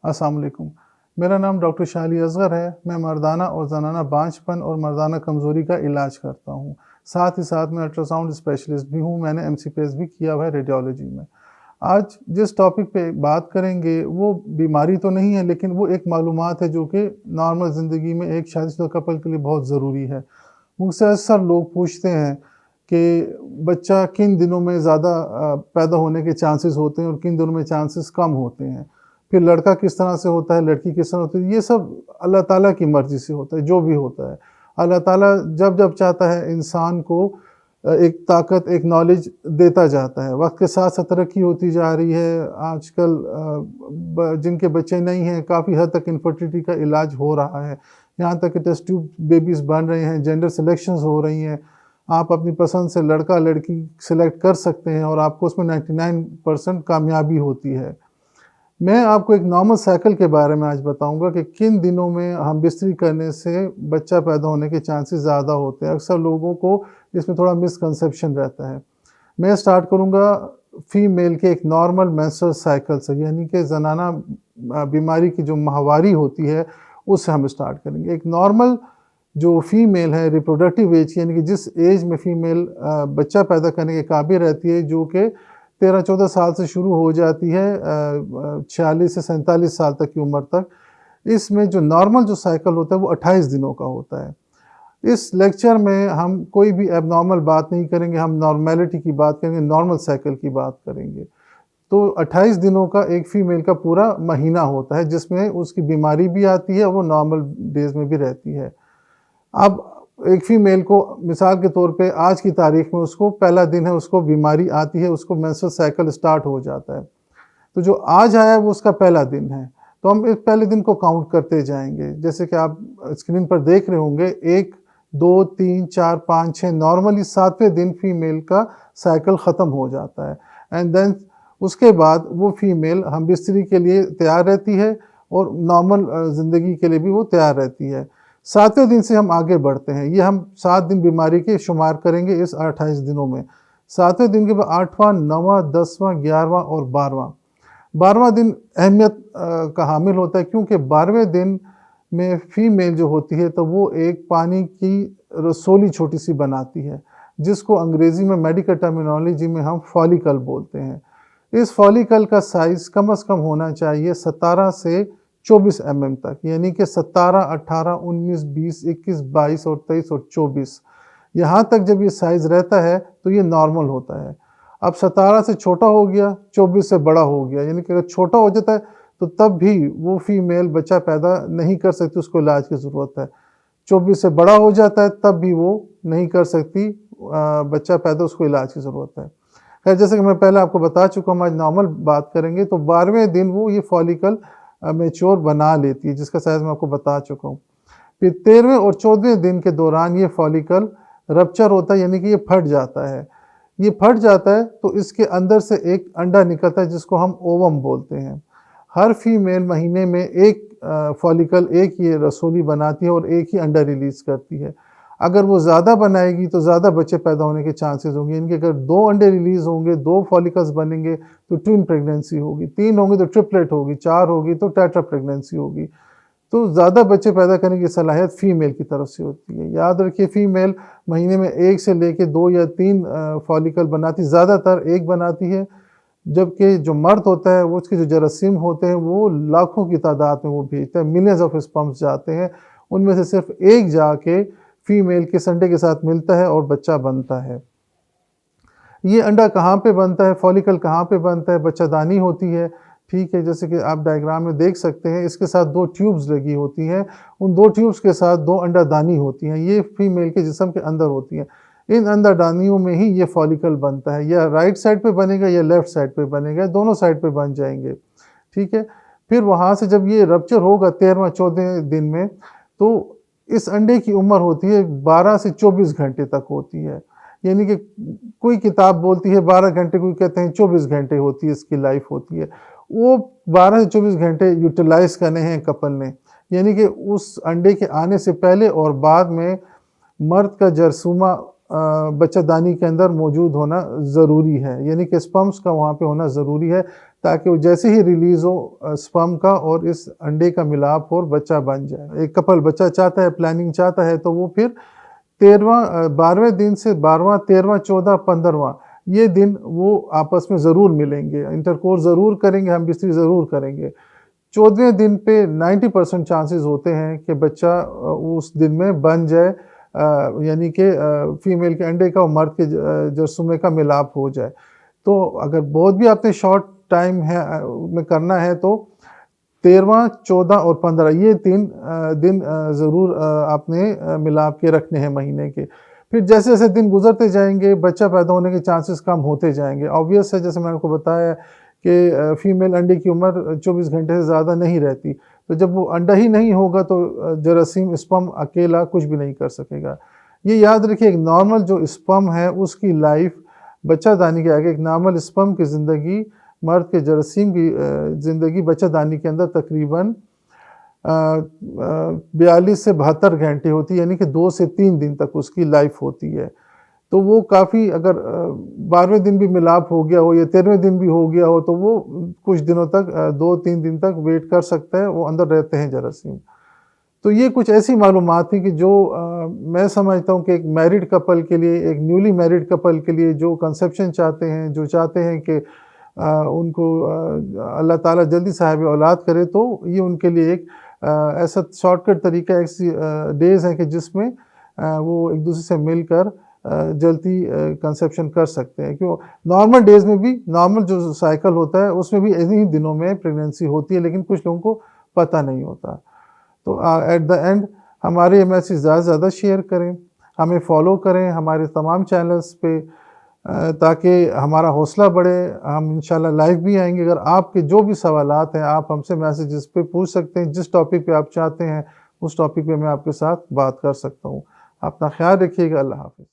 अस्सलाम वालेकुम। मेरा नाम डॉक्टर शाली असगर है। मैं मर्दाना और ज़नाना बांझपन और मर्दाना कमज़ोरी का इलाज करता हूँ। साथ ही साथ मैं अल्ट्रासाउंड स्पेशलिस्ट भी हूँ। मैंने एमसीपीएस भी किया हुआ है रेडियोलॉजी में। आज जिस टॉपिक पे बात करेंगे वो बीमारी तो नहीं है, लेकिन वो एक मालूमात है जो कि नॉर्मल ज़िंदगी में एक शादीशुदा कपल के लिए बहुत ज़रूरी है। मुझसे अक्सर लोग पूछते हैं कि बच्चा किन दिनों में ज़्यादा पैदा होने के चांसेस होते हैं और किन दिनों में चांसेस कम होते हैं। फिर लड़का किस तरह से होता है, लड़की किस तरह होती है, ये सब अल्लाह ताला की मर्ज़ी से होता है, जो भी होता है। अल्लाह ताला जब-जब चाहता है इंसान को एक ताकत, एक नॉलेज देता जाता है। वक़्त के साथ-साथ तरक्की होती जा रही है। आजकल जिनके बच्चे नहीं हैं, काफ़ी हद तक इनफर्टिलिटी का इलाज हो रहा है। यहाँ तक कि टेस्ट ट्यूब बेबीज़ बन रहे हैं, जेंडर सिलेक्शंस हो रही हैं। आप अपनी पसंद से लड़का-लड़की सिलेक्ट कर सकते हैं और आपको उसमें 99% कामयाबी होती है। मैं आपको एक नॉर्मल साइकिल के बारे में आज बताऊँगा कि किन दिनों में हम बिस्तरी करने से बच्चा पैदा होने के चांसेस ज़्यादा होते हैं। अक्सर लोगों को इसमें थोड़ा मिसकंसेप्शन रहता है। मैं स्टार्ट करूँगा फीमेल के एक नॉर्मल मेंस्ट्रुअल साइकिल से, यानी कि ज़नाना बीमारी की जो माहवारी होती है, उससे हम स्टार्ट करेंगे। एक नॉर्मल जो फीमेल है रिप्रोडक्टिव एज, यानी कि जिस एज में फीमेल बच्चा पैदा करने के काबिल रहती है, जो कि 13-14 साल से शुरू हो जाती है 46 से 47 साल तक की उम्र तक। इसमें जो नॉर्मल जो साइकिल होता है वो 28 दिनों का होता है। इस लेक्चर में हम कोई भी एबनॉर्मल बात नहीं करेंगे, हम नॉर्मेलिटी की बात करेंगे, नॉर्मल साइकिल की बात करेंगे। तो 28 दिनों का एक फीमेल का पूरा महीना होता है, जिसमें उसकी बीमारी भी आती है और वो नॉर्मल डेज़ में भी रहती है। अब एक फीमेल को मिसाल के तौर पे आज की तारीख में उसको पहला दिन है, उसको बीमारी आती है, उसको मेंस्ट्रुअल साइकिल स्टार्ट हो जाता है। तो जो आज आया है वो उसका पहला दिन है। तो हम इस पहले दिन को काउंट करते जाएँगे। जैसे कि आप स्क्रीन पर देख रहे होंगे 1, 2, 3, 4, 5, 6 नॉर्मली 7वें दिन फीमेल का साइकिल ख़त्म हो जाता है। एंड देन उसके बाद वो फीमेल हम बिस्तरी के लिए तैयार रहती है और नॉर्मल ज़िंदगी के लिए भी वो तैयार रहती है। 7वें दिन से हम आगे बढ़ते हैं। ये हम 7 दिन बीमारी के शुमार करेंगे इस 28 दिनों में। 7वें दिन के बाद 8वां, 9वां, 10वां, 11वां और 12वां। 12वां दिन अहमियत का हामिल होता है, क्योंकि 12वें दिन में फीमेल जो होती है तो वो एक पानी की रसोली छोटी-सी बनाती है, जिसको अंग्रेज़ी में मेडिकल टर्मिनोलॉजी में हम फॉलिकल बोलते हैं। इस फॉलिकल का साइज़ कम से कम होना चाहिए 17 से 24 तक, यानी कि 17, 18, 19, 20, 21, 22 और 23 और 24। यहाँ तक जब ये साइज़ रहता है तो ये नॉर्मल होता है। अब 17 से छोटा हो गया, 24 से बड़ा हो गया, यानी कि अगर छोटा हो जाता है तो तब भी वो फीमेल बच्चा पैदा नहीं कर सकती, उसको इलाज की ज़रूरत है। 24 से बड़ा हो जाता है तब भी वो नहीं कर सकती बच्चा पैदा, उसको इलाज की ज़रूरत है। खैर, जैसे कि मैं पहले आपको बता चुका हूँ, आज नॉर्मल बात करेंगे। तो 12वें दिन वो ये फॉलिकल मैच्योर बना लेती है, जिसका साइज़ मैं आपको बता चुका हूँ। फिर 13वें और 14वें दिन के दौरान ये फॉलिकल रप्चर होता है, यानी कि ये फट जाता है। ये फट जाता है तो इसके अंदर से एक अंडा निकलता है, जिसको हम ओवम बोलते हैं। हर फीमेल महीने में एक फॉलिकल, एक ये रसोली बनाती है और एक ही अंडा रिलीज़ करती है। अगर वो ज़्यादा बनाएगी तो ज़्यादा बच्चे पैदा होने के चांसेस होंगे, यानी कि अगर 2 अंडे रिलीज़ होंगे, 2 फॉलिकल्स बनेंगे तो ट्विन प्रेगनेंसी होगी, 3 होंगे तो ट्रिपलेट होगी, 4 होगी तो टेट्रा प्रेगनेंसी होगी। तो ज़्यादा बच्चे पैदा करने की सलाहियत फ़ीमेल की तरफ से होती है। याद रखिए, फ़ीमेल महीने में 1 से लेके 2 या 3 फॉलिकल बनाती, ज़्यादातर 1 बनाती है। जबकि जो मर्द होता है वो, उसके जो जरासीम होते हैं वो लाखों की तादाद में वो भेजता है, मिलियंस ऑफ स्पर्म्स जाते हैं, उनमें से सिर्फ 1 जाके फीमेल के संडे के साथ मिलता है और बच्चा बनता है। ये अंडा कहाँ पे बनता है, फॉलिकल कहाँ पे बनता है? बच्चादानी होती है, ठीक है। जैसे कि आप डायग्राम में देख सकते हैं, इसके साथ 2 ट्यूब्स लगी होती हैं, उन 2 ट्यूब्स के साथ 2 अंडादानी होती हैं, ये फीमेल के जिस्म के अंदर होती हैं। इन अंडादानियों में ही ये फॉलिकल बनता है, या राइट साइड पे बनेगा या लेफ्ट साइड पे बनेगा, दोनों साइड पे बन जाएँगे, ठीक है। फिर वहाँ से जब ये रप्चर होगा 13वां-14वें दिन में, तो इस अंडे की उम्र होती है 12 से 24 घंटे तक होती है। यानी कि कोई किताब बोलती है 12 घंटे, कोई कहते हैं 24 घंटे होती है, इसकी लाइफ होती है। वो 12 से 24 घंटे यूटिलाइज़ करने हैं कपल ने, यानी कि उस अंडे के आने से पहले और बाद में मर्द का जरसूमा बच्चादानी के अंदर मौजूद होना ज़रूरी है, यानी कि स्पर्म्स का वहाँ पे होना ज़रूरी है, ताकि वो जैसे ही रिलीज़ हो स्पर्म का और इस अंडे का मिलाप हो और बच्चा बन जाए। एक कपल बच्चा चाहता है, प्लानिंग चाहता है, तो वो फिर 12वें दिन से 12वां, 13वां, 14, 15वां ये दिन वो आपस में ज़रूर मिलेंगे, इंटरकोर्स ज़रूर करेंगे, हम बिस्तरी ज़रूर करेंगे। 14वें दिन पे 90% चांसेस होते हैं कि बच्चा उस दिन में बन जाए, यानी कि फीमेल के अंडे का और मर्द के जरसूमे का मिलाप हो जाए। तो अगर बहुत भी आपने शॉर्ट टाइम है में करना है तो 13वां, 14 और 15 ये 3 दिन ज़रूर आपने मिलाप के रखने हैं महीने के। फिर जैसे-जैसे दिन गुज़रते जाएँगे, बच्चा पैदा होने के चांसेस कम होते जाएँगे। ऑब्वियस है, जैसे मैंने आपको बताया कि फीमेल अंडे की उम्र 24 घंटे से ज़्यादा नहीं रहती। तो जब वो अंडा ही नहीं होगा तो जरासीम स्पर्म अकेला कुछ भी नहीं कर सकेगा। ये याद रखिए, एक नॉर्मल जो स्पर्म है उसकी लाइफ़ बच्चादानी के आगे, एक नॉर्मल स्पर्म की ज़िंदगी, मर्द के जरासीम की ज़िंदगी बच्चादानी के अंदर तकरीबन 42 से 72 घंटे होती है, यानी कि 2 से 3 दिन तक उसकी लाइफ़ होती है। तो वो काफ़ी, अगर 12वें दिन भी मिलाप हो गया हो या 13वें दिन भी हो गया हो, तो वो कुछ दिनों तक 2-3 दिन तक वेट कर सकता है, वो अंदर रहते हैं जरासीम। तो ये कुछ ऐसी मालूमात थी कि जो मैं समझता हूँ कि एक मैरिड कपल के लिए, एक न्यूली मैरिड कपल के लिए जो कंसेप्शन चाहते हैं, जो चाहते हैं कि उनको अल्लाह ताला जल्दी साहिब औलाद करे, तो ये उनके लिए एक ऐसा शॉर्टकट तरीका, ऐसी डेज़ हैं कि जिसमें वो एक दूसरे से मिलकर जल्दी कंसेप्शन कर सकते हैं। क्यों, नॉर्मल डेज़ में भी, नॉर्मल जो साइकिल होता है उसमें भी इन्हीं दिनों में प्रेगनेंसी होती है, लेकिन कुछ लोगों को पता नहीं होता। तो एट द एंड हमारे ये मैसेज ज़्यादा से ज़्यादा शेयर करें, हमें फॉलो करें हमारे तमाम चैनल्स पे, ताकि हमारा हौसला बढ़े। हम इंशाल्लाह लाइव भी आएँगे। अगर आपके जो भी सवालात हैं, आप हमसे मैसेजेस पे पूछ सकते हैं। जिस टॉपिक पे आप चाहते हैं, उस टॉपिक पे मैं आपके साथ बात कर सकता हूँ। अपना ख़्याल रखिएगा। अल्लाह हाफ़िज़।